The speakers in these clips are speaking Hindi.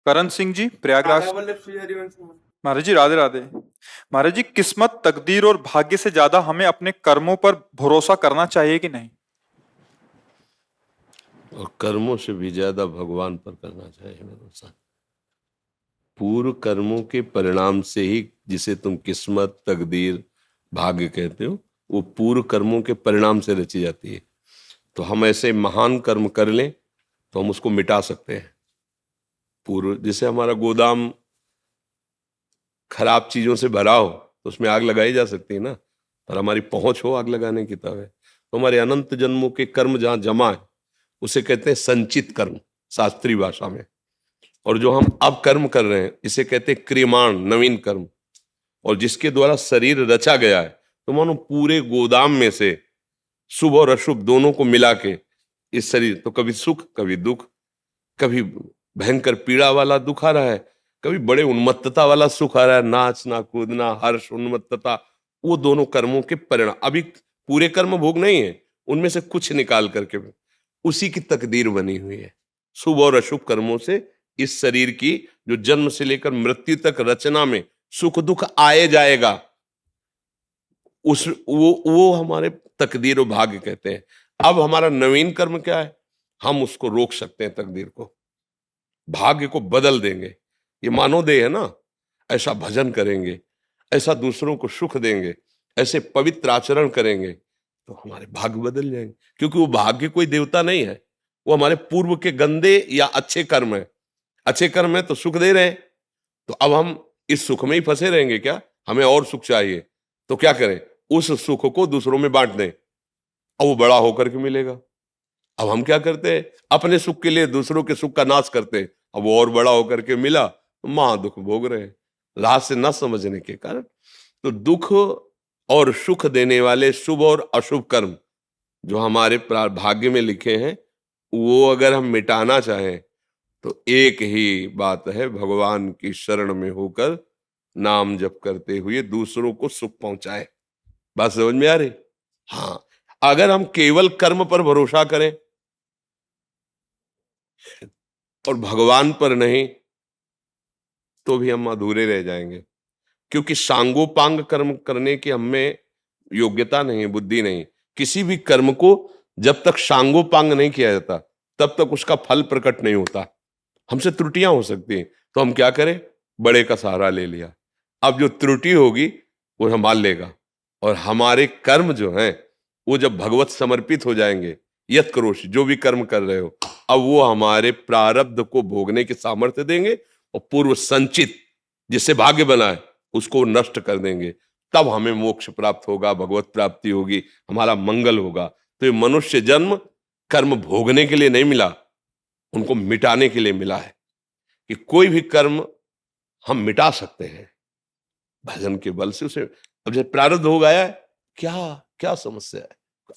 करण सिंह जी, प्रयागराज। महाराज जी, राधे राधे। महाराज जी, किस्मत, तकदीर और भाग्य से ज्यादा हमें अपने कर्मों पर भरोसा करना चाहिए कि नहीं? और कर्मों से भी ज्यादा भगवान पर करना चाहिए भरोसा। पूर्व कर्मों के परिणाम से ही, जिसे तुम किस्मत, तकदीर, भाग्य कहते हो, वो पूर्व कर्मों के परिणाम से रची जाती है। तो हम ऐसे महान कर्म कर लें तो हम उसको मिटा सकते हैं। पूर्व, जैसे हमारा गोदाम खराब चीजों से भरा हो तो उसमें आग लगाई जा सकती है ना, पर हमारी पहुंच हो आग लगाने की तब है। तो हमारे अनंत जन्मों के कर्म जहां जमा है उसे कहते हैं संचित कर्म शास्त्रीय भाषा में। और जो हम अब कर्म कर रहे हैं इसे कहते हैं क्रियमाण, नवीन कर्म। और जिसके द्वारा शरीर रचा गया है, तो मानो पूरे गोदाम में से शुभ और अशुभ दोनों को मिला के इस शरीर, तो कभी सुख कभी दुख, कभी भयंकर पीड़ा वाला दुख आ रहा है, कभी बड़े उन्मत्तता वाला सुख आ रहा है, नाचना कूदना हर्ष उन्मत्तता, वो दोनों कर्मों के परिणाम। अभी पूरे कर्म भोग नहीं है, उनमें से कुछ निकाल करके उसी की तकदीर बनी हुई है। शुभ और अशुभ कर्मों से इस शरीर की, जो जन्म से लेकर मृत्यु तक रचना में सुख दुख आए जाएगा, उस वो हमारे तकदीर और भाग्य कहते हैं। अब हमारा नवीन कर्म क्या है? हम उसको रोक सकते हैं, तकदीर को, भाग्य को बदल देंगे। ये मानवदेह है ना, ऐसा भजन करेंगे, ऐसा दूसरों को सुख देंगे, ऐसे पवित्र आचरण करेंगे तो हमारे भाग्य बदल जाएंगे। क्योंकि वो भाग्य कोई देवता नहीं है, वो हमारे पूर्व के गंदे या अच्छे कर्म है। अच्छे कर्म है तो सुख दे रहे हैं, तो अब हम इस सुख में ही फंसे रहेंगे क्या? हमें और सुख चाहिए, तो क्या करें? उस सुख को दूसरों में बांट दें और वो बड़ा होकर के मिलेगा। अब हम क्या करते हैं? अपने सुख के लिए दूसरों के सुख का नाश करते हैं। अब वो और बड़ा होकर के मिला तो महा दुख भोग रहे हैं, लाश से न समझने के कारण। तो दुख और सुख देने वाले शुभ और अशुभ कर्म जो हमारे भाग्य में लिखे हैं, वो अगर हम मिटाना चाहें तो एक ही बात है, भगवान की शरण में होकर नाम जप करते हुए दूसरों को सुख पहुंचाए। बात समझ में आ रही? हाँ, अगर हम केवल कर्म पर भरोसा करें और भगवान पर नहीं, तो भी हम अधूरे रह जाएंगे। क्योंकि सांगोपांग कर्म करने की हमें योग्यता नहीं, बुद्धि नहीं। किसी भी कर्म को जब तक सांगोपांग नहीं किया जाता तब तक उसका फल प्रकट नहीं होता। हमसे त्रुटियां हो सकती हैं, तो हम क्या करें? बड़े का सहारा ले लिया। अब जो त्रुटि होगी वो संभाल लेगा। और हमारे कर्म जो हैं वो जब भगवत समर्पित हो जाएंगे, यत करोषि, जो भी कर्म कर रहे हो, अब वो हमारे प्रारब्ध को भोगने की सामर्थ्य देंगे और पूर्व संचित जिससे भाग्य बना है उसको नष्ट कर देंगे। तब हमें मोक्ष प्राप्त होगा, भगवत प्राप्ति होगी, हमारा मंगल होगा। तो ये मनुष्य जन्म कर्म भोगने के लिए नहीं मिला, उनको मिटाने के लिए मिला है। कि कोई भी कर्म हम मिटा सकते हैं भजन के बल से। उसे अब जब प्रारब्ध भोग आया है, क्या क्या समस्या है?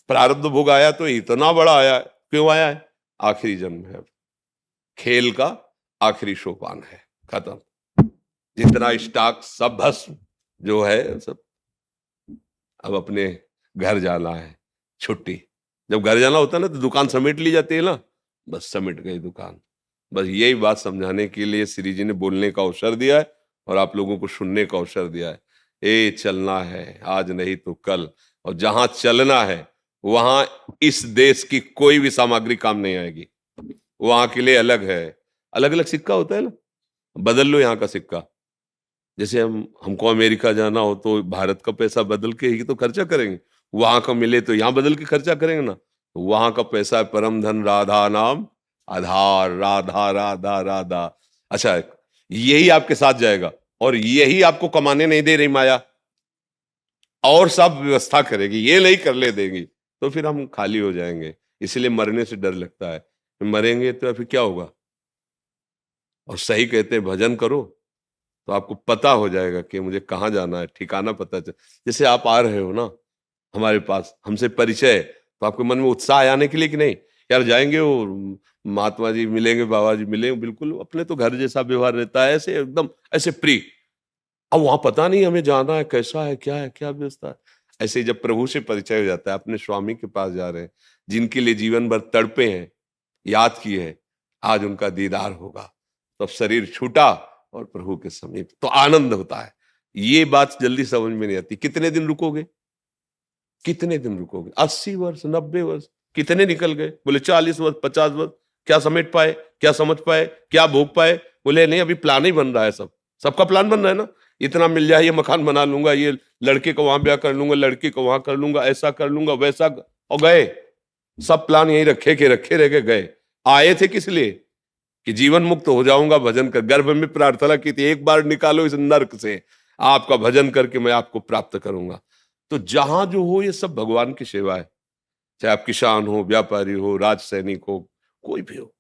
प्रारब्ध भोग आया तो इतना बड़ा आया है, क्यों आया है? आखिरी जन्म है, खेल का आखिरी सोपान है, खत्म। जितना स्टॉक सब भस्म जो है सब, अब अपने घर जाना है, छुट्टी। जब घर जाना होता है ना तो दुकान समेट ली जाती है ना, बस समेट गई दुकान। बस यही बात समझाने के लिए श्री जी ने बोलने का अवसर दिया है और आप लोगों को सुनने का अवसर दिया है। ए चलना है आज नहीं तो कल, और जहां चलना है वहां इस देश की कोई भी सामग्री काम नहीं आएगी। वहां के लिए अलग है, अलग अलग सिक्का होता है ना, बदल लो यहाँ का सिक्का। जैसे हमको अमेरिका जाना हो तो भारत का पैसा बदल के ही तो खर्चा करेंगे, वहां का मिले तो यहाँ बदल के खर्चा करेंगे ना। तो वहां का पैसा है परम धन राधा नाम आधार, राधा राधा राधा। अच्छा, यही आपके साथ जाएगा और यही आपको कमाने नहीं दे रही माया, और सब व्यवस्था करेगी, ये नहीं कर ले देगी। तो फिर हम खाली हो जाएंगे। इसलिए मरने से डर लगता है, मरेंगे तो फिर क्या होगा। और सही कहते हैं भजन करो तो आपको पता हो जाएगा कि मुझे कहाँ जाना है, ठिकाना पता चल। जैसे आप आ रहे हो ना हमारे पास, हमसे परिचय है, तो आपके मन में उत्साह आने के लिए कि नहीं यार जाएंगे, और महात्मा जी मिलेंगे, बाबा जी मिलेंगे, बिल्कुल अपने तो घर जैसा व्यवहार रहता है, ऐसे एकदम ऐसे प्रिय। अब वहां पता नहीं हमें जाना है, कैसा है, क्या व्यवस्था है। ऐसे ही जब प्रभु से परिचय हो जाता है, अपने स्वामी के पास जा रहे हैं, जिनके लिए जीवन भर तड़पे हैं, याद किए हैं, आज उनका दीदार होगा, तो अब शरीर छूटा और प्रभु के समीप, तो आनंद होता है। ये बात जल्दी समझ में नहीं आती। कितने दिन रुकोगे, कितने दिन रुकोगे? 80 वर्ष, 90 वर्ष कितने निकल गए? बोले 40 वर्ष, 50 वर्ष, क्या समेट पाए, क्या समझ पाए, क्या भोग पाए? बोले नहीं, अभी प्लान ही बन रहा है। सबका प्लान बन रहा है ना। इतना मिल जाए, ये मकान बना लूंगा, ये लड़के को वहां ब्याह कर लूंगा, लड़की को वहां कर लूंगा, ऐसा कर लूंगा, वैसा, और गए सब प्लान यही रखे के रखे रह गए। आए थे किस लिए? कि जीवन मुक्त हो जाऊंगा भजन कर। गर्भ में प्रार्थना की थी, एक बार निकालो इस नर्क से, आपका भजन करके मैं आपको प्राप्त करूंगा। तो जहां जो हो, ये सब भगवान की सेवा है। चाहे आप किसान हो, व्यापारी हो, राज सैनिक हो, कोई भी हो,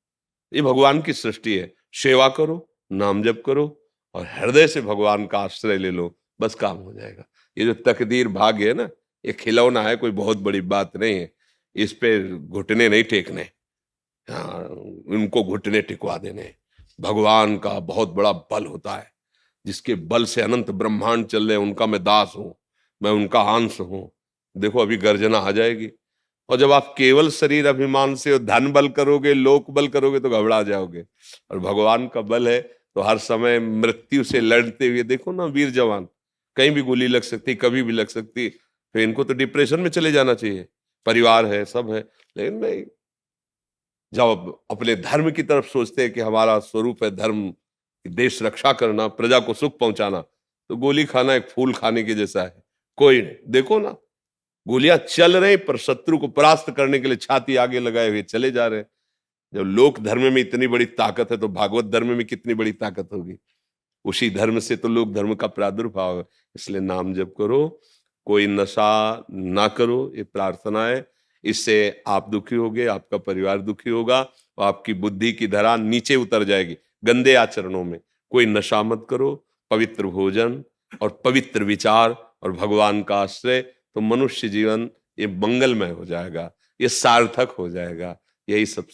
ये भगवान की सृष्टि है। सेवा करो, नाम जप करो और हृदय से भगवान का आश्रय ले लो, बस काम हो जाएगा। ये जो तकदीर भाग्य है ना, ये खिलौना है, कोई बहुत बड़ी बात नहीं है। इस पे घुटने नहीं टेकने, हाँ, उनको घुटने टिकवा देने। भगवान का बहुत बड़ा बल होता है, जिसके बल से अनंत ब्रह्मांड चल रहे, उनका मैं दास हूं, मैं उनका अंश हूं। देखो अभी गर्जना आ जाएगी, और जब आप केवल शरीर अभिमान से धन बल करोगे, लोक बल करोगे, तो घबरा जाओगे। और भगवान का बल है तो हर समय मृत्यु से लड़ते हुए, देखो ना वीर जवान, कहीं भी गोली लग सकती, कभी भी लग सकती, तो इनको तो डिप्रेशन में चले जाना चाहिए। परिवार है, सब है, लेकिन नहीं, जब अपने धर्म की तरफ सोचते हैं कि हमारा स्वरूप है धर्म, देश रक्षा करना, प्रजा को सुख पहुंचाना, तो गोली खाना एक फूल खाने के जैसा है। कोई नहीं, देखो ना, गोलियां चल रही पर शत्रु को परास्त करने के लिए छाती आगे लगाए हुए चले जा रहे हैं। जब लोक धर्म में इतनी बड़ी ताकत है, तो भागवत धर्म में कितनी बड़ी ताकत होगी। उसी धर्म से तो लोक धर्म का प्रादुर्भाव है। इसलिए नाम जप करो, कोई नशा ना करो, ये प्रार्थना है। इससे आप दुखी होगे, आपका परिवार दुखी होगा, और आपकी बुद्धि की धरा नीचे उतर जाएगी गंदे आचरणों में। कोई नशा मत करो, पवित्र भोजन और पवित्र विचार और भगवान का आश्रय, तो मनुष्य जीवन ये मंगलमय हो जाएगा, ये सार्थक हो जाएगा। यही सब